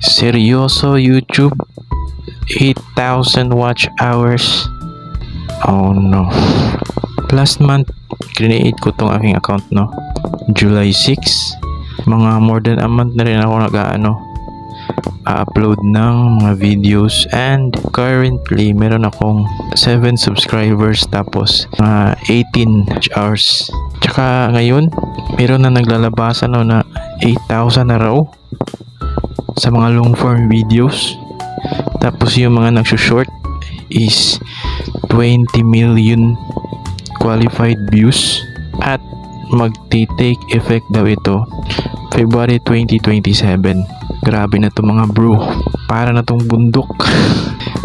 Seryoso YouTube? 8,000 watch hours? Oh no. Last month, create ko tong aking account, no? July 6. Mga more than a month na rin ako upload ng mga videos, and currently meron akong 7 subscribers tapos 18 hours. Tsaka ngayon meron na naglalabasan na 8,000 na raw sa mga long form videos, tapos yung mga nagsushort is 20 million qualified views, at magti-take effect daw ito February 2027. Grabe na to mga bro, para na tong bundok.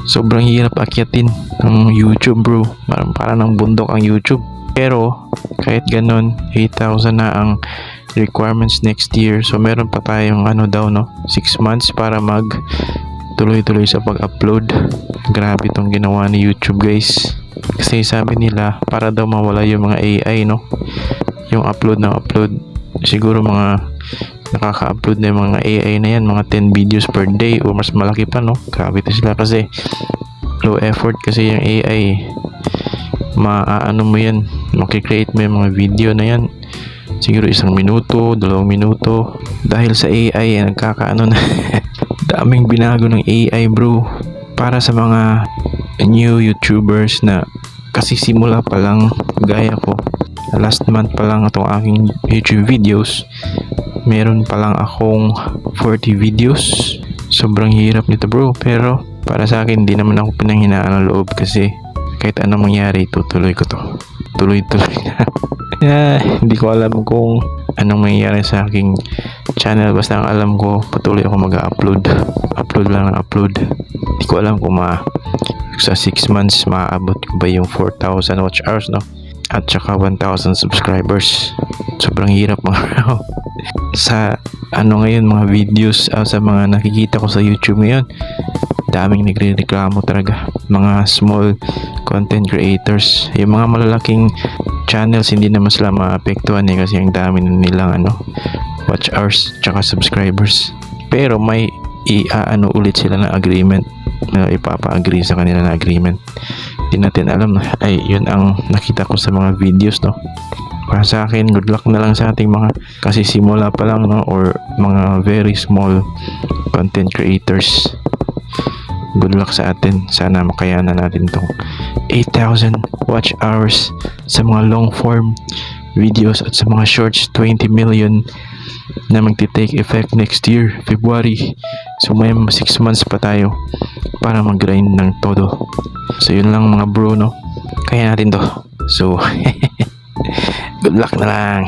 Sobrang hirap akyatin ng YouTube bro, para ng bundok ang YouTube. Pero kahit ganon, 8,000 na ang requirements next year, so meron pa tayong 6 months para mag tuloy-tuloy sa pag-upload. Grabe tong ginawa ni YouTube guys, kasi sabi nila para daw mawala yung mga AI, no? Yung upload siguro mga nakaka-upload na yung mga AI na yan, mga 10 videos per day o mas malaki pa, no? Grabe to sila kasi low effort kasi yung AI. Mo yan, makikreate mo yung mga video na yan siguro 1 minuto, 2 minuto. Dahil sa AI nagkakaano na daming binago ng AI bro, para sa mga new YouTubers na kasi simula pa lang, gaya ko. Last month pa lang itong aking YouTube videos, meron pa lang akong 40 videos. Sobrang hirap nito bro, pero para sa akin hindi naman ako pinanghinaan ng loob, kasi kahit anong mangyari tutuloy ko to, tuloy-tuloy na. Hindi ko alam kung anong mangyayari sa aking channel, basta ang alam ko patuloy ako mag-upload lang ng upload. Hindi ko alam kung sa 6 months maaabot ko ba yung 4,000 watch hours, no? At saka 1,000 subscribers. Sobrang hirap mga sa ngayon mga videos, sa mga nakikita ko sa YouTube ngayon, daming nagre-reklamo talaga, mga small content creators. Yung mga malalaking channels hindi naman sila maapektuhan kasi ang dami na nilang watch hours tsaka subscribers. Pero may ulit sila na agreement, na ipapa-agree sa kanila na agreement. Hindi natin alam na yun ang nakita ko sa mga videos, no? Para sa akin, good luck na lang sa ating mga, kasi simula pa lang, no? Or mga very small content creators. Good luck sa atin, sana makayanan natin tong 8,000 watch hours sa mga long form videos, at sa mga shorts 20 million na magti-take effect next year, February. So may 6 months pa tayo para mag-grind ng todo. So yun lang mga bro, no? Kaya natin to. So good luck na lang.